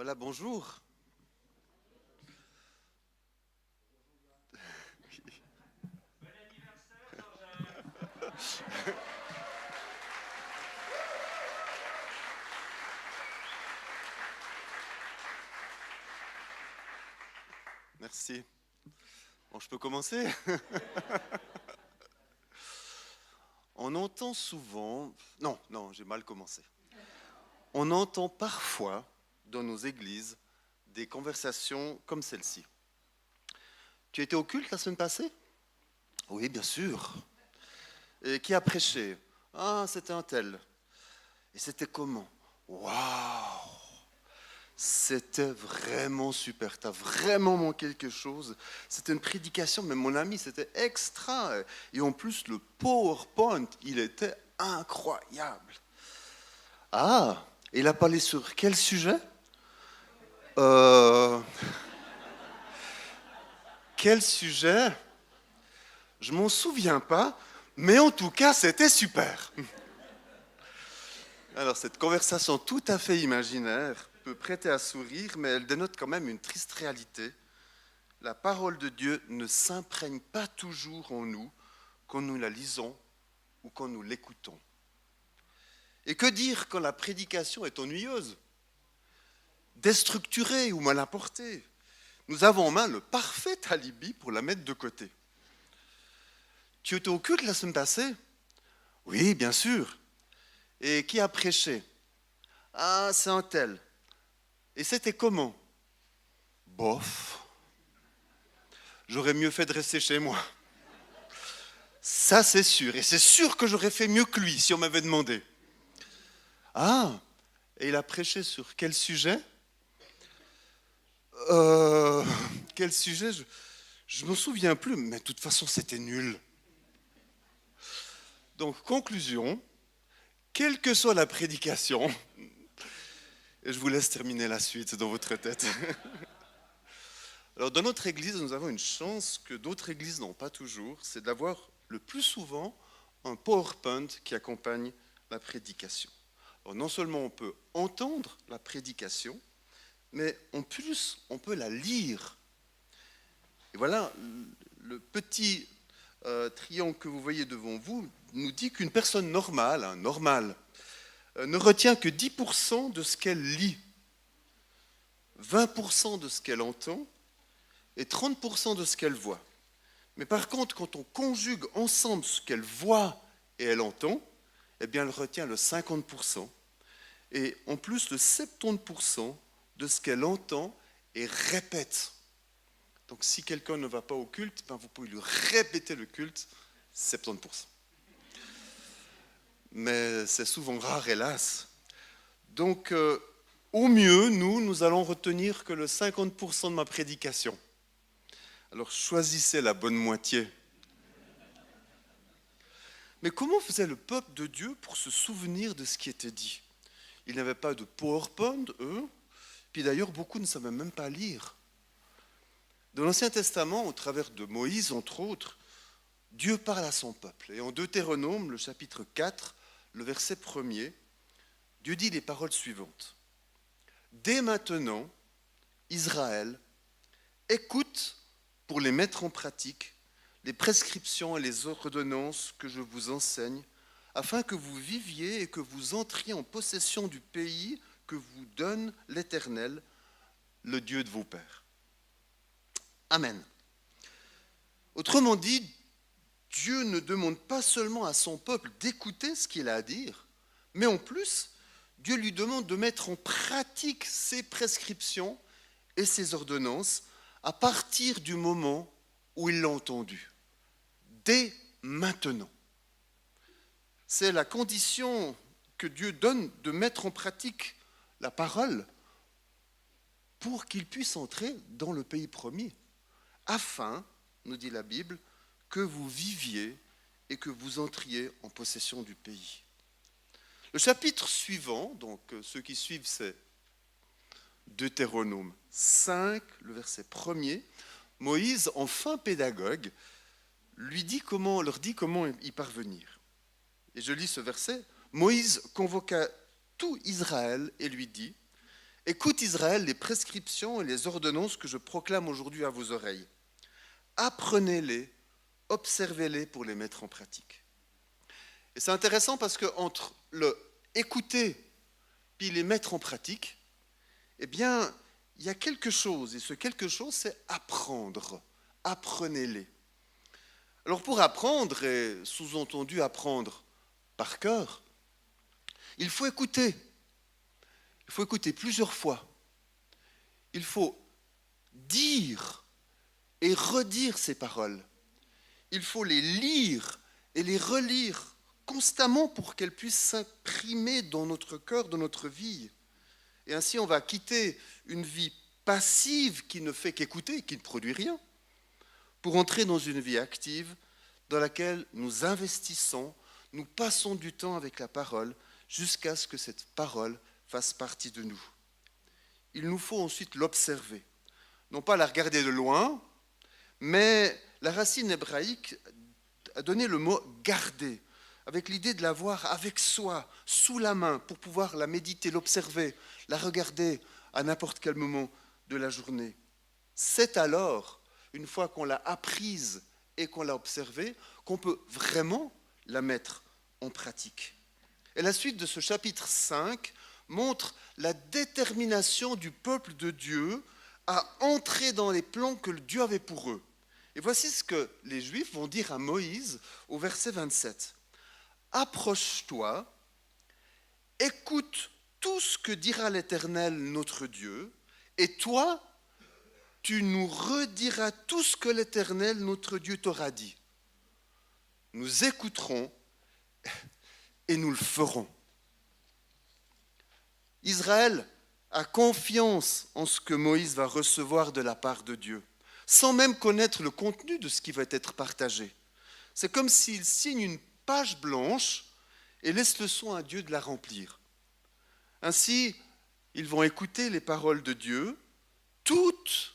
Voilà, bonjour. Merci. Bon, je peux commencer? On entend souvent... Non, non, j'ai mal commencé. On entend parfois dans nos églises des conversations comme celle-ci. Tu étais au culte la semaine passée? Oui, bien sûr. Et qui a prêché? Ah, c'était un tel. Et c'était comment? Waouh! C'était vraiment super. Tu as vraiment manqué quelque chose. C'était une prédication, mais mon ami, c'était extra. Et en plus, le PowerPoint, il était incroyable. Ah, il a parlé sur quel sujet? Euh, Quel sujet? Je m'en souviens pas, mais en tout cas, c'était super. Alors, cette conversation tout à fait imaginaire peut prêter à sourire, mais elle dénote quand même une triste réalité. La parole de Dieu ne s'imprègne pas toujours en nous quand nous la lisons ou quand nous l'écoutons. Et que dire quand la prédication est ennuyeuse, déstructurée ou mal apportée? Nous avons en main le parfait alibi pour la mettre de côté. Tu étais au culte la semaine passée? Oui, bien sûr. Et qui a prêché? Ah, c'est un tel. Et c'était comment? Bof. J'aurais mieux fait de rester chez moi. Ça, c'est sûr. Et c'est sûr que j'aurais fait mieux que lui si on m'avait demandé. Ah, et il a prêché sur quel sujet? Euh, Quel sujet? Je ne me souviens plus, mais de toute façon, c'était nul. Donc, conclusion, quelle que soit la prédication, et je vous laisse terminer la suite dans votre tête. Alors, dans notre église, nous avons une chance que d'autres églises n'ont pas toujours, c'est d'avoir le plus souvent un PowerPoint qui accompagne la prédication. Alors, non seulement on peut entendre la prédication, mais en plus, on peut la lire. Et voilà, le petit triangle que vous voyez devant vous nous dit qu'une personne normale, ne retient que 10% de ce qu'elle lit, 20% de ce qu'elle entend et 30% de ce qu'elle voit. Mais par contre, quand on conjugue ensemble ce qu'elle voit et elle entend, eh bien, elle retient le 50%. Et en plus, le 70% de ce qu'elle entend et répète. Donc si quelqu'un ne va pas au culte, ben vous pouvez lui répéter le culte 70%. Mais c'est souvent rare, hélas. Donc au mieux, nous allons retenir que le 50% de ma prédication. Alors choisissez la bonne moitié. Mais comment faisait le peuple de Dieu pour se souvenir de ce qui était dit? Ils n'avaient pas de PowerPoint, eux. Puis d'ailleurs, beaucoup ne savaient même pas lire. Dans l'Ancien Testament, au travers de Moïse, entre autres, Dieu parle à son peuple. Et en Deutéronome, le chapitre 4, le verset 1er, Dieu dit les paroles suivantes. Dès maintenant, Israël, écoute pour les mettre en pratique les prescriptions et les ordonnances que je vous enseigne, afin que vous viviez et que vous entriez en possession du pays que vous donne l'Éternel, le Dieu de vos pères. Amen. Autrement dit, Dieu ne demande pas seulement à son peuple d'écouter ce qu'il a à dire, mais en plus, Dieu lui demande de mettre en pratique ses prescriptions et ses ordonnances à partir du moment où il l'a entendu. Dès maintenant. C'est la condition que Dieu donne de mettre en pratique la parole pour qu'il puisse entrer dans le pays promis, afin, nous dit la Bible, que vous viviez et que vous entriez en possession du pays. Le chapitre suivant, donc ceux qui suivent, c'est Deutéronome 5, le verset 1er. Moïse, en fin pédagogue, leur dit comment y parvenir. Et je lis ce verset. Moïse convoqua tout Israël et lui dit, Écoute Israël, les prescriptions et les ordonnances que je proclame aujourd'hui à vos oreilles. Apprenez-les, observez-les pour les mettre en pratique. Et c'est intéressant parce qu'entre le écouter puis les mettre en pratique, eh bien, il y a quelque chose, et ce quelque chose, c'est apprendre. Apprenez-les. Alors pour apprendre, et sous-entendu apprendre par cœur, il faut écouter. Il faut écouter plusieurs fois. Il faut dire et redire ces paroles. Il faut les lire et les relire constamment pour qu'elles puissent s'imprimer dans notre cœur, dans notre vie. Et ainsi, on va quitter une vie passive qui ne fait qu'écouter, qui ne produit rien, pour entrer dans une vie active dans laquelle nous investissons, nous passons du temps avec la parole jusqu'à ce que cette parole fasse partie de nous. Il nous faut ensuite l'observer. Non pas la regarder de loin, mais la racine hébraïque a donné le mot « garder », avec l'idée de la voir avec soi, sous la main, pour pouvoir la méditer, l'observer, la regarder à n'importe quel moment de la journée. C'est alors, une fois qu'on l'a apprise et qu'on l'a observée, qu'on peut vraiment la mettre en pratique. Et la suite de ce chapitre 5 montre la détermination du peuple de Dieu à entrer dans les plans que Dieu avait pour eux. Et voici ce que les Juifs vont dire à Moïse au verset 27. Approche-toi, écoute tout ce que dira l'Éternel notre Dieu, et toi, tu nous rediras tout ce que l'Éternel notre Dieu t'aura dit. Nous écouterons et nous le ferons. Israël a confiance en ce que Moïse va recevoir de la part de Dieu, sans même connaître le contenu de ce qui va être partagé. C'est comme s'il signe une page blanche et laisse le soin à Dieu de la remplir. Ainsi, ils vont écouter les paroles de Dieu, toutes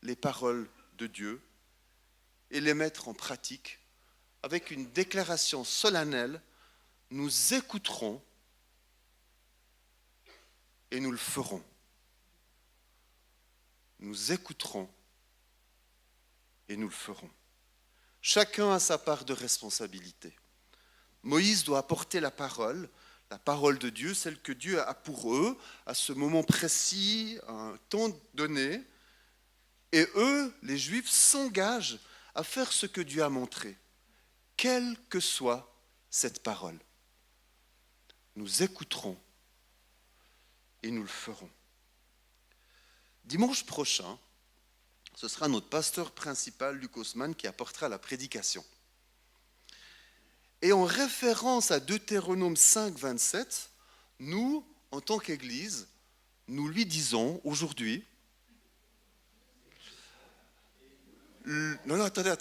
les paroles de Dieu, et les mettre en pratique avec une déclaration solennelle, nous écouterons et nous le ferons. Nous écouterons et nous le ferons. Chacun a sa part de responsabilité. Moïse doit apporter la parole de Dieu, celle que Dieu a pour eux, à ce moment précis, à un temps donné. Et eux, les Juifs, s'engagent à faire ce que Dieu a montré, quelle que soit cette parole. Nous écouterons et nous le ferons. Dimanche prochain, ce sera notre pasteur principal, Luc Haussmann, qui apportera la prédication. Et en référence à Deutéronome 5, 27, nous, en tant qu'Église, nous lui disons aujourd'hui... Non, attendez.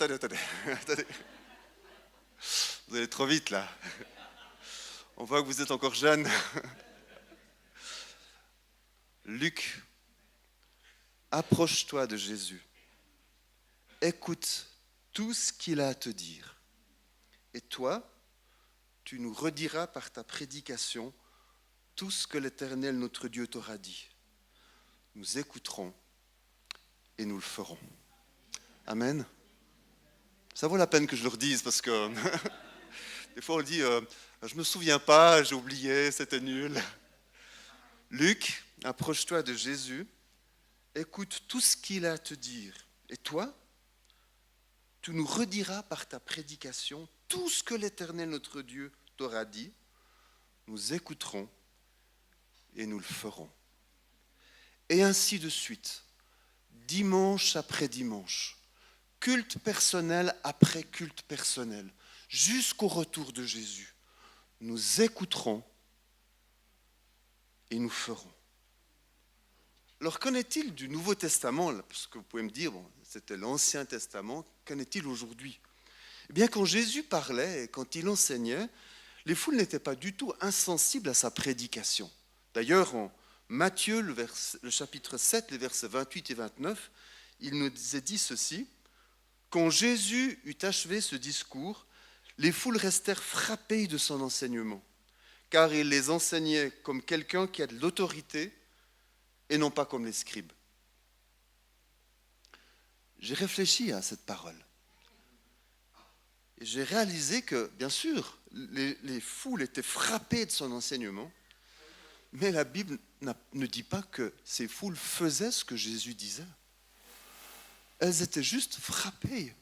Vous allez trop vite, là. On voit que vous êtes encore jeune. Luc, approche-toi de Jésus. Écoute tout ce qu'il a à te dire. Et toi, tu nous rediras par ta prédication tout ce que l'Éternel, notre Dieu, t'aura dit. Nous écouterons et nous le ferons. Amen. Ça vaut la peine que je le redise parce que des fois on dit je ne me souviens pas, j'ai oublié, c'était nul. Luc, approche-toi de Jésus, écoute tout ce qu'il a à te dire. Et toi, tu nous rediras par ta prédication tout ce que l'Éternel notre Dieu t'aura dit. Nous écouterons et nous le ferons. Et ainsi de suite, dimanche après dimanche, culte personnel après culte personnel, jusqu'au retour de Jésus. Nous écouterons et nous ferons. Alors, qu'en est-il du Nouveau Testament? Parce que vous pouvez me dire, bon, c'était l'Ancien Testament, qu'en est-il aujourd'hui? Eh bien, quand Jésus parlait et quand il enseignait, les foules n'étaient pas du tout insensibles à sa prédication. D'ailleurs, en Matthieu, le chapitre 7, les versets 28 et 29, il nous est dit ceci. Quand Jésus eut achevé ce discours, les foules restèrent frappées de son enseignement, car il les enseignait comme quelqu'un qui a de l'autorité et non pas comme les scribes. J'ai réfléchi à cette parole. Et j'ai réalisé que, bien sûr, les foules étaient frappées de son enseignement, mais la Bible ne dit pas que ces foules faisaient ce que Jésus disait. Elles étaient juste frappées.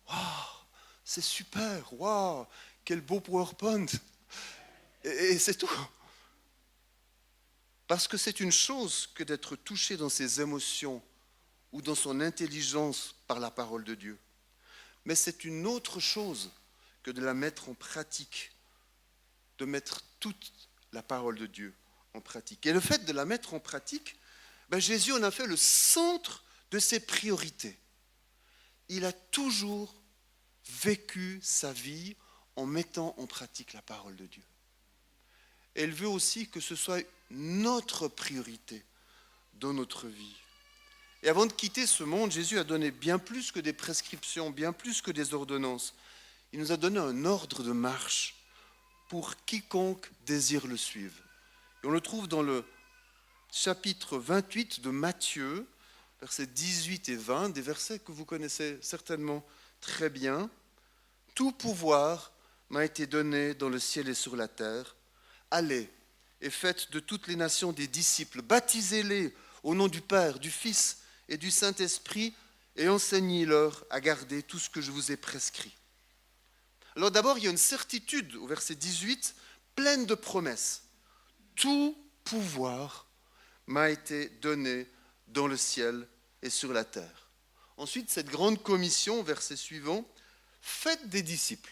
Waouh, c'est super, waouh, quel beau PowerPoint. Et c'est tout. Parce que c'est une chose que d'être touché dans ses émotions ou dans son intelligence par la parole de Dieu. Mais c'est une autre chose que de la mettre en pratique, de mettre toute la parole de Dieu en pratique. Et le fait de la mettre en pratique, Jésus en a fait le centre de ses priorités. Il a toujours vécu sa vie en mettant en pratique la parole de Dieu. Et il veut aussi que ce soit notre priorité dans notre vie. Et avant de quitter ce monde, Jésus a donné bien plus que des prescriptions, bien plus que des ordonnances. Il nous a donné un ordre de marche pour quiconque désire le suivre. Et on le trouve dans le chapitre 28 de Matthieu, versets 18 et 20, des versets que vous connaissez certainement très bien. « Tout pouvoir m'a été donné dans le ciel et sur la terre. Allez et faites de toutes les nations des disciples, baptisez-les au nom du Père, du Fils et du Saint-Esprit et enseignez-leur à garder tout ce que je vous ai prescrit. » Alors d'abord, il y a une certitude au verset 18, pleine de promesses. Tout pouvoir m'a été donné dans le ciel et sur la terre. Ensuite, cette grande commission, verset suivant, faites des disciples.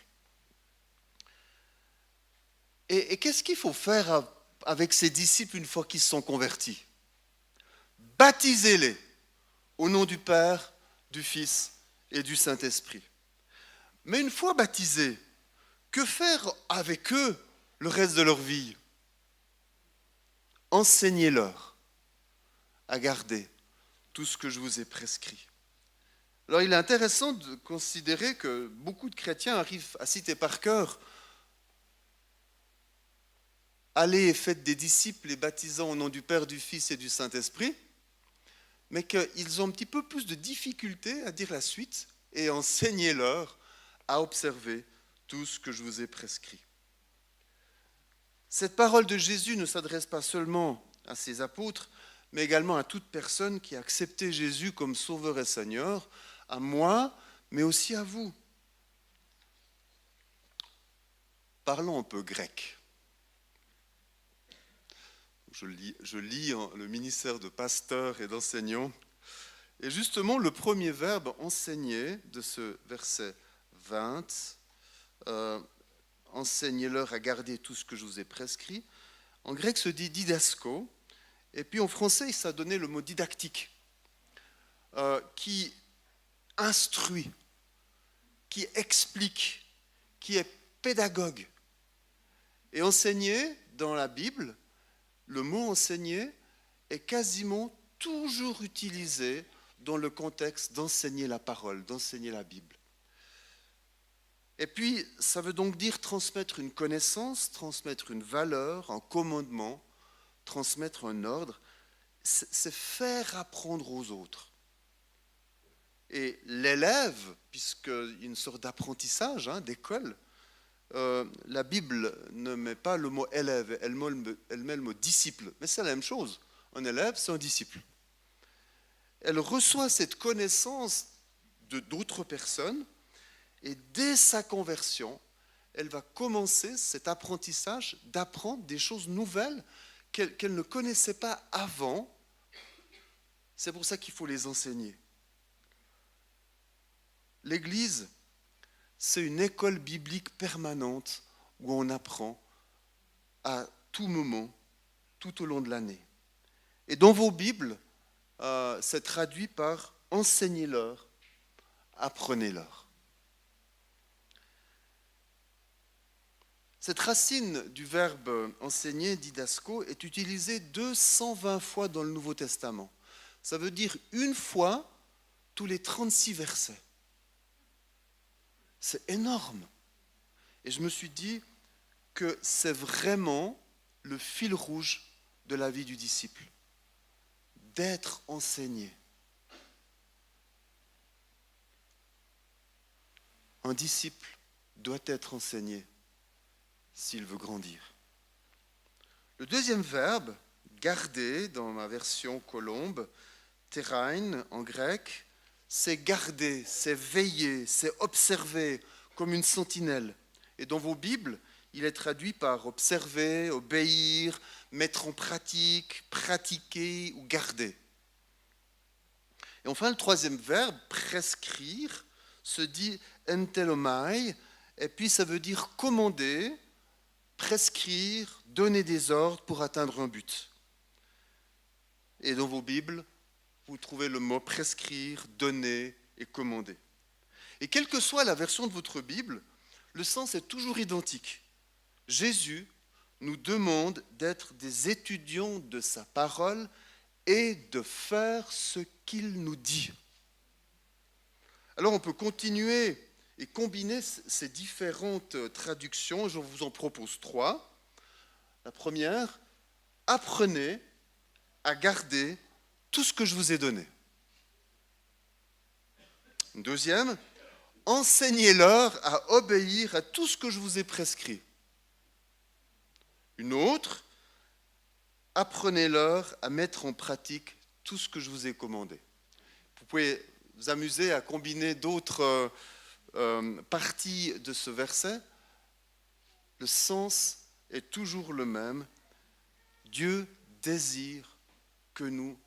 Et qu'est-ce qu'il faut faire avec ces disciples une fois qu'ils sont convertis? Baptisez-les au nom du Père, du Fils et du Saint-Esprit. Mais une fois baptisés, que faire avec eux le reste de leur vie? Enseignez-leur à garder tout ce que je vous ai prescrit. Alors il est intéressant de considérer que beaucoup de chrétiens arrivent à citer par cœur « Allez et faites des disciples, les baptisant au nom du Père, du Fils et du Saint-Esprit », mais qu'ils ont un petit peu plus de difficulté à dire la suite et enseignez-leur à observer tout ce que je vous ai prescrit. Cette parole de Jésus ne s'adresse pas seulement à ses apôtres, mais également à toute personne qui a accepté Jésus comme Sauveur et Seigneur, à moi, mais aussi à vous. Parlons un peu grec. Je lis le ministère de pasteur et d'enseignant. Et justement, le premier verbe enseigner de ce verset 20, enseignez-leur à garder tout ce que je vous ai prescrit, en grec se dit didasko, et puis en français, ça a donné le mot didactique, qui instruit, qui explique, qui est pédagogue. Et enseigner, dans la Bible, le mot enseigner est quasiment toujours utilisé dans le contexte d'enseigner la parole, d'enseigner la Bible. Et puis, ça veut donc dire transmettre une connaissance, transmettre une valeur, un commandement, transmettre un ordre. C'est faire apprendre aux autres. Et l'élève, puisqu'il y a une sorte d'apprentissage, d'école, la Bible ne met pas le mot élève, elle met le mot disciple. Mais c'est la même chose. Un élève, c'est un disciple. Elle reçoit cette connaissance d'autres personnes et dès sa conversion, elle va commencer cet apprentissage d'apprendre des choses nouvelles qu'elle ne connaissait pas avant. C'est pour ça qu'il faut les enseigner. L'Église, c'est une école biblique permanente où on apprend à tout moment, tout au long de l'année. Et dans vos Bibles, c'est traduit par « enseignez-leur, apprenez-leur ». Cette racine du verbe enseigner, didasko, est utilisée 220 fois dans le Nouveau Testament. Ça veut dire une fois tous les 36 versets. C'est énorme. Et je me suis dit que c'est vraiment le fil rouge de la vie du disciple. d'être enseigné. Un disciple doit être enseigné s'il veut grandir. Le deuxième verbe, garder, dans ma version colombe, terein en grec, c'est garder, c'est veiller, c'est observer comme une sentinelle. Et dans vos Bibles, il est traduit par observer, obéir, mettre en pratique, pratiquer ou garder. Et enfin, le troisième verbe, prescrire, se dit entelomai, et puis ça veut dire commander, prescrire, donner des ordres pour atteindre un but. Et dans vos Bibles, vous trouvez le mot prescrire, donner et commander. Et quelle que soit la version de votre Bible, le sens est toujours identique. Jésus nous demande d'être des étudiants de sa parole et de faire ce qu'il nous dit. Alors on peut continuer et combiner ces différentes traductions. Je vous en propose 3. La première, apprenez à garder tout ce que je vous ai donné. Une deuxième, enseignez-leur à obéir à tout ce que je vous ai prescrit. Une autre, apprenez-leur à mettre en pratique tout ce que je vous ai commandé. Vous pouvez vous amuser à combiner d'autres parties de ce verset. Le sens est toujours le même. Dieu désire que nous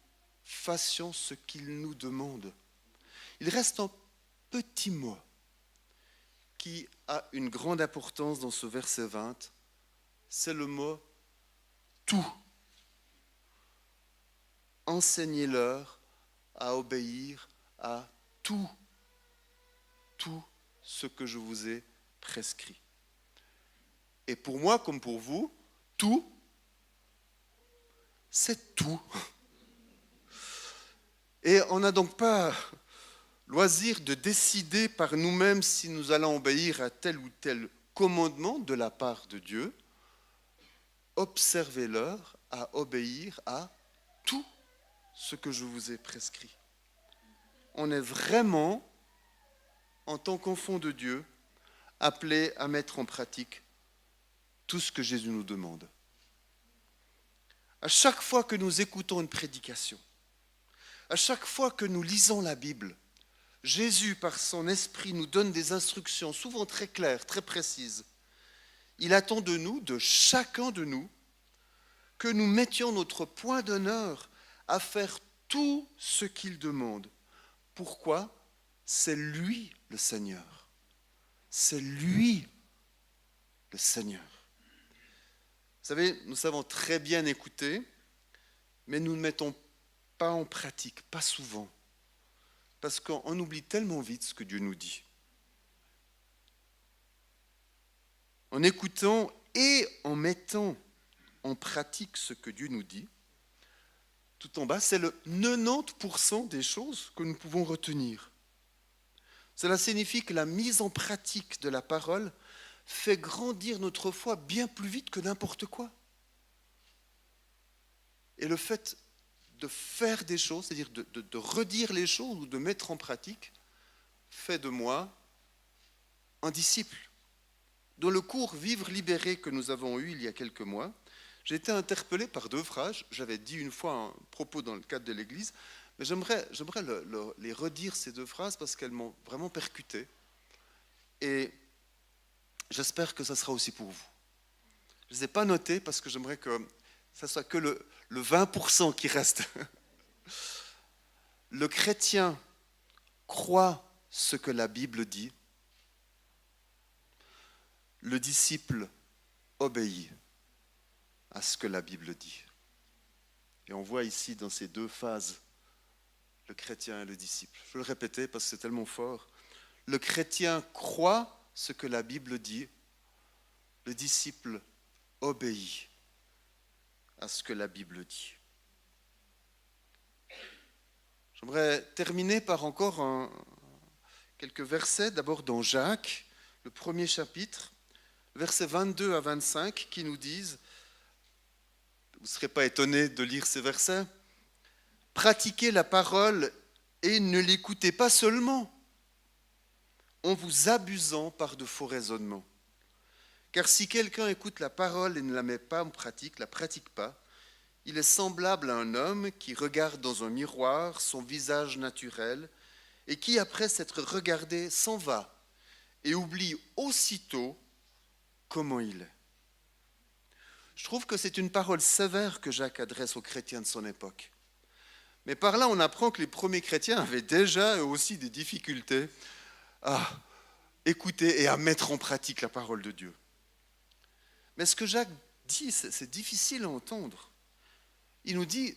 fassions ce qu'il nous demande. Il reste un petit mot qui a une grande importance dans ce verset 20. C'est le mot « tout ». Enseignez-leur à obéir à tout ce que je vous ai prescrit. Et pour moi, comme pour vous, tout, c'est tout. Et on n'a donc pas loisir de décider par nous-mêmes si nous allons obéir à tel ou tel commandement de la part de Dieu. Observez-leur à obéir à tout ce que je vous ai prescrit. On est vraiment, en tant qu'enfant de Dieu, appelés à mettre en pratique tout ce que Jésus nous demande. À chaque fois que nous écoutons une prédication, à chaque fois que nous lisons la Bible, Jésus, par son esprit, nous donne des instructions souvent très claires, très précises. Il attend de nous, de chacun de nous, que nous mettions notre point d'honneur à faire tout ce qu'il demande. Pourquoi ? C'est lui le Seigneur. C'est lui le Seigneur. Vous savez, nous savons très bien écouter, mais nous ne mettons pas en pratique, pas souvent, parce qu'on oublie tellement vite ce que Dieu nous dit. En écoutant et en mettant en pratique ce que Dieu nous dit, tout en bas, c'est le 90% des choses que nous pouvons retenir. Cela signifie que la mise en pratique de la parole fait grandir notre foi bien plus vite que n'importe quoi. Et le fait de faire des choses, c'est-à-dire de redire les choses ou de mettre en pratique, fait de moi un disciple. Dans le cours Vivre libéré que nous avons eu il y a quelques mois, j'ai été interpellé par 2 phrases. J'avais dit une fois un propos dans le cadre de l'Église, mais j'aimerais les redire, ces 2 phrases, parce qu'elles m'ont vraiment percuté. Et j'espère que ça sera aussi pour vous. Je ne les ai pas notées parce que j'aimerais que ça soit que le 20% qui reste. Le chrétien croit ce que la Bible dit. Le disciple obéit à ce que la Bible dit. Et on voit ici dans ces 2 phases le chrétien et le disciple. Je vais le répéter parce que c'est tellement fort. Le chrétien croit ce que la Bible dit. Le disciple obéit à ce que la Bible dit. J'aimerais terminer par encore quelques versets, d'abord dans Jacques, le 1er chapitre, versets 22 à 25, qui nous disent, vous ne serez pas étonnés de lire ces versets, Pratiquez la parole et ne l'écoutez pas seulement, en vous abusant par de faux raisonnements. Car si quelqu'un écoute la parole et ne la met pas en pratique, la pratique pas, il est semblable à un homme qui regarde dans un miroir son visage naturel et qui, après s'être regardé, s'en va et oublie aussitôt comment il est. Je trouve que c'est une parole sévère que Jacques adresse aux chrétiens de son époque. Mais par là, on apprend que les premiers chrétiens avaient déjà eux aussi des difficultés à écouter et à mettre en pratique la parole de Dieu. Mais ce que Jacques dit, c'est difficile à entendre. Il nous dit,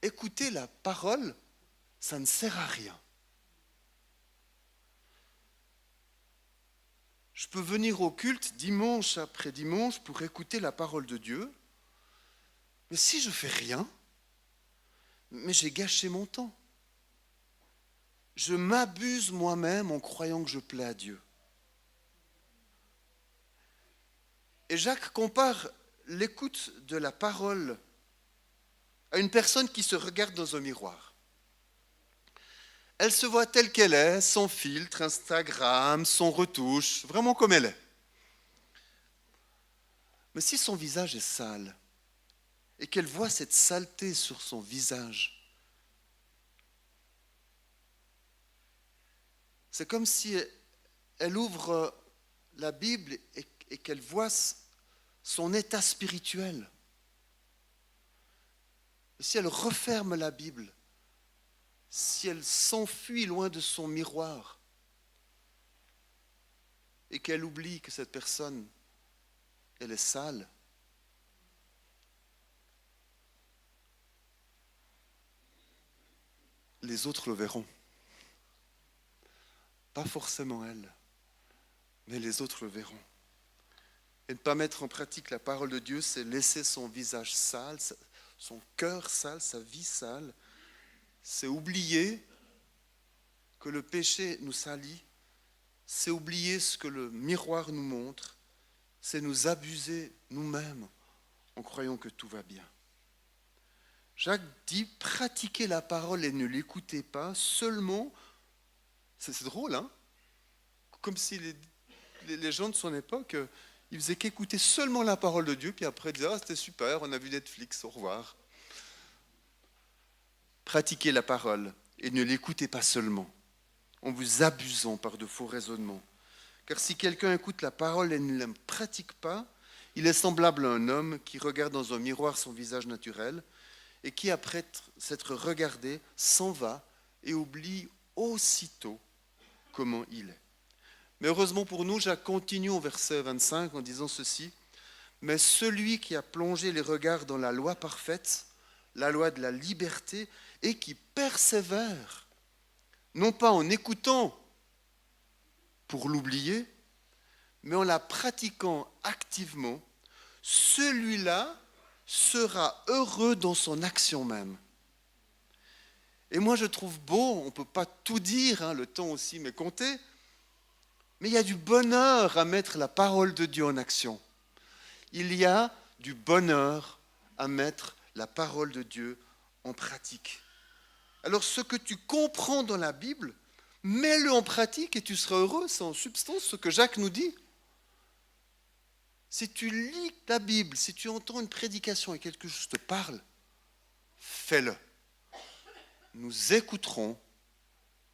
écouter la parole, ça ne sert à rien. Je peux venir au culte dimanche après dimanche pour écouter la parole de Dieu, mais si je fais rien, mais j'ai gâché mon temps. Je m'abuse moi-même en croyant que je plais à Dieu. Et Jacques compare l'écoute de la parole à une personne qui se regarde dans un miroir. Elle se voit telle qu'elle est, sans filtre, Instagram, sans retouche, vraiment comme elle est. Mais si son visage est sale et qu'elle voit cette saleté sur son visage, c'est comme si elle ouvre la Bible et qu'elle voit son état spirituel. Et si elle referme la Bible, si elle s'enfuit loin de son miroir et qu'elle oublie que cette personne, elle est sale, les autres le verront. Pas forcément elle, mais les autres le verront. Et ne pas mettre en pratique la parole de Dieu, c'est laisser son visage sale, son cœur sale, sa vie sale. C'est oublier que le péché nous salit, c'est oublier ce que le miroir nous montre, c'est nous abuser nous-mêmes en croyant que tout va bien. Jacques dit, pratiquez la parole et ne l'écoutez pas seulement, c'est drôle, hein? Comme si les gens de son époque, ils faisaient qu'écouter seulement la parole de Dieu, puis après ils disaient, ah, c'était super, on a vu Netflix, au revoir. Pratiquez la parole et ne l'écoutez pas seulement, en vous abusant par de faux raisonnements. Car si quelqu'un écoute la parole et ne la pratique pas, il est semblable à un homme qui regarde dans un miroir son visage naturel et qui, après s'être regardé, s'en va et oublie aussitôt comment il est. Mais heureusement pour nous, Jacques continue au verset 25 en disant ceci, « Mais celui qui a plongé les regards dans la loi parfaite, la loi de la liberté, et qui persévère, non pas en écoutant pour l'oublier, mais en la pratiquant activement, celui-là sera heureux dans son action même. » Et moi je trouve beau, on ne peut pas tout dire, hein, le temps aussi m'est compté, mais il y a du bonheur à mettre la parole de Dieu en action. Il y a du bonheur à mettre la parole de Dieu en pratique. Alors ce que tu comprends dans la Bible, mets-le en pratique et tu seras heureux. C'est en substance ce que Jacques nous dit. Si tu lis la Bible, si tu entends une prédication et quelque chose te parle, fais-le. Nous écouterons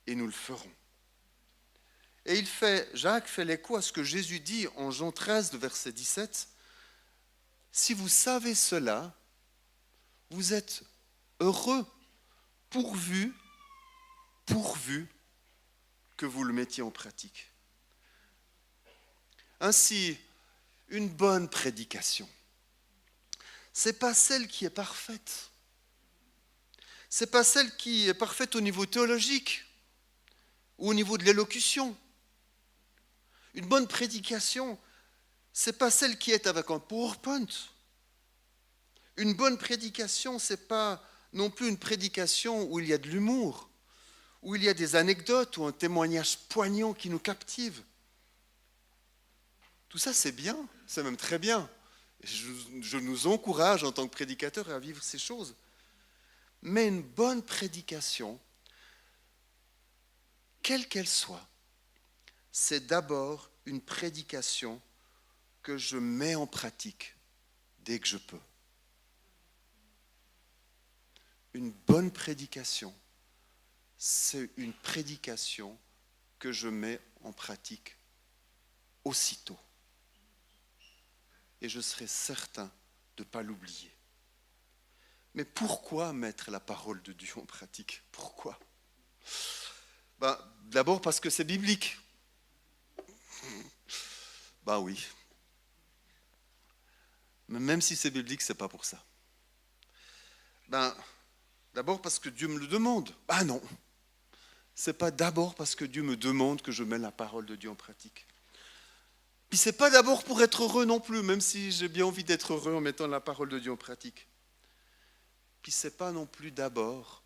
et nous le ferons. Et Jacques fait l'écho à ce que Jésus dit en Jean 13, le verset 17. Si vous savez cela, vous êtes heureux, pourvu que vous le mettiez en pratique. Ainsi, une bonne prédication, ce n'est pas celle qui est parfaite. Ce n'est pas celle qui est parfaite au niveau théologique ou au niveau de l'élocution. Une bonne prédication, ce n'est pas celle qui est avec un PowerPoint. Une bonne prédication, ce n'est pas non plus une prédication où il y a de l'humour, où il y a des anecdotes ou un témoignage poignant qui nous captive. Tout ça, c'est bien, c'est même très bien. Je nous encourage en tant que prédicateurs à vivre ces choses. Mais une bonne prédication, quelle qu'elle soit, c'est d'abord une prédication que je mets en pratique dès que je peux. Une bonne prédication, c'est une prédication que je mets en pratique aussitôt. Et je serai certain de ne pas l'oublier. Mais pourquoi mettre la parole de Dieu en pratique? Pourquoi? D'abord parce que c'est biblique. Oui. Mais même si c'est biblique, c'est pas pour ça. D'abord parce que Dieu me le demande. Non. C'est pas d'abord parce que Dieu me demande que je mette la parole de Dieu en pratique. Puis c'est pas d'abord pour être heureux non plus, même si j'ai bien envie d'être heureux en mettant la parole de Dieu en pratique. Puis c'est pas non plus d'abord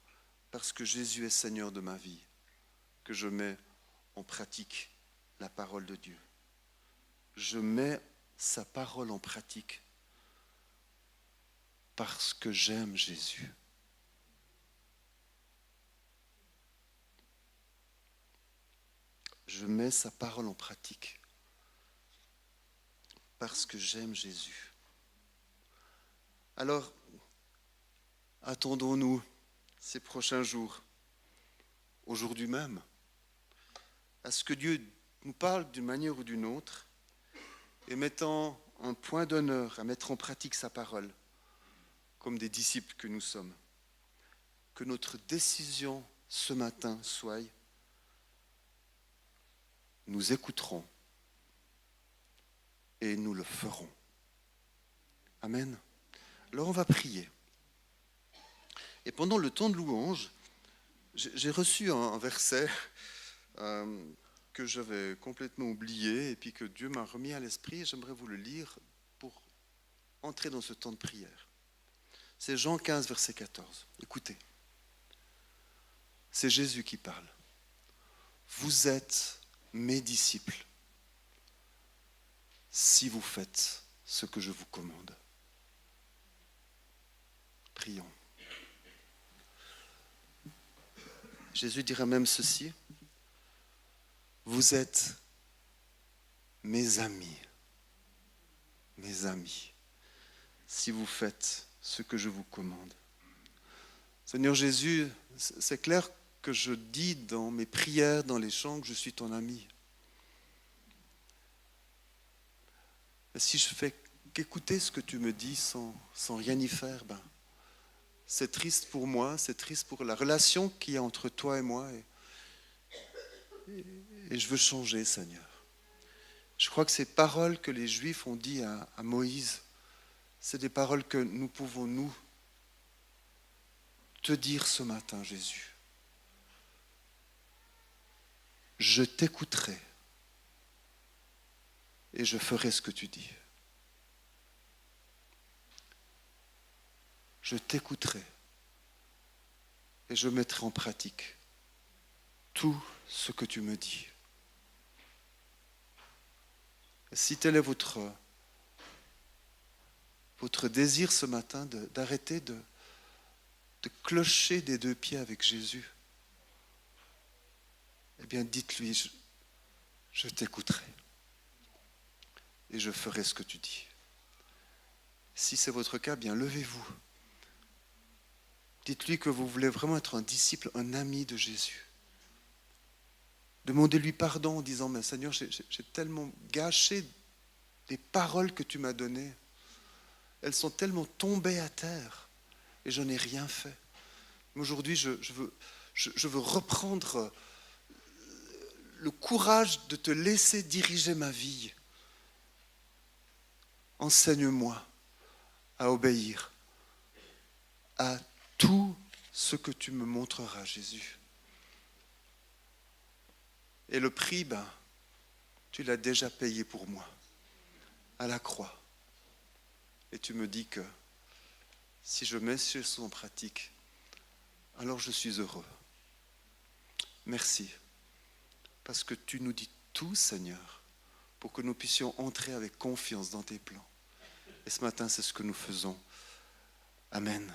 parce que Jésus est Seigneur de ma vie que je mets en pratique la parole de Dieu. Je mets sa parole en pratique parce que j'aime Jésus. Je mets sa parole en pratique parce que j'aime Jésus. Alors, attendons-nous ces prochains jours, aujourd'hui même, à ce que Dieu nous parle d'une manière ou d'une autre, et mettant un point d'honneur à mettre en pratique sa parole, comme des disciples que nous sommes. Que notre décision ce matin soit, nous écouterons et nous le ferons. Amen. Alors on va prier. Et pendant le temps de louange, j'ai reçu un verset que j'avais complètement oublié et puis que Dieu m'a remis à l'esprit. J'aimerais vous le lire pour entrer dans ce temps de prière. C'est Jean 15, verset 14. Écoutez. C'est Jésus qui parle. Vous êtes mes disciples si vous faites ce que je vous commande. Prions. Jésus dira même ceci. Vous êtes mes amis, si vous faites ce que je vous commande. Seigneur Jésus, c'est clair que je dis dans mes prières, dans les chants, que je suis ton ami. Et si je fais qu'écouter ce que tu me dis sans rien y faire, c'est triste pour moi, c'est triste pour la relation qu'il y a entre toi et moi. Et je veux changer, Seigneur. Je crois que ces paroles que les Juifs ont dit à Moïse, c'est des paroles que nous pouvons, nous, te dire ce matin, Jésus. Je t'écouterai et je ferai ce que tu dis. Je t'écouterai et je mettrai en pratique tout ce que tu me dis. Et si tel est votre désir ce matin d'arrêter de clocher des deux pieds avec Jésus, eh bien dites-lui, je t'écouterai et je ferai ce que tu dis. Si c'est votre cas, bien levez-vous. Dites-lui que vous voulez vraiment être un disciple, un ami de Jésus. Demandez-lui pardon en disant, mais Seigneur, j'ai tellement gâché les paroles que tu m'as données. Elles sont tellement tombées à terre et je n'ai rien fait. Mais aujourd'hui, je veux reprendre le courage de te laisser diriger ma vie. Enseigne-moi à obéir à tout ce que tu me montreras, Jésus. Et le prix, tu l'as déjà payé pour moi, à la croix. Et tu me dis que si je mets ces choses en pratique, alors je suis heureux. Merci, parce que tu nous dis tout, Seigneur, pour que nous puissions entrer avec confiance dans tes plans. Et ce matin, c'est ce que nous faisons. Amen.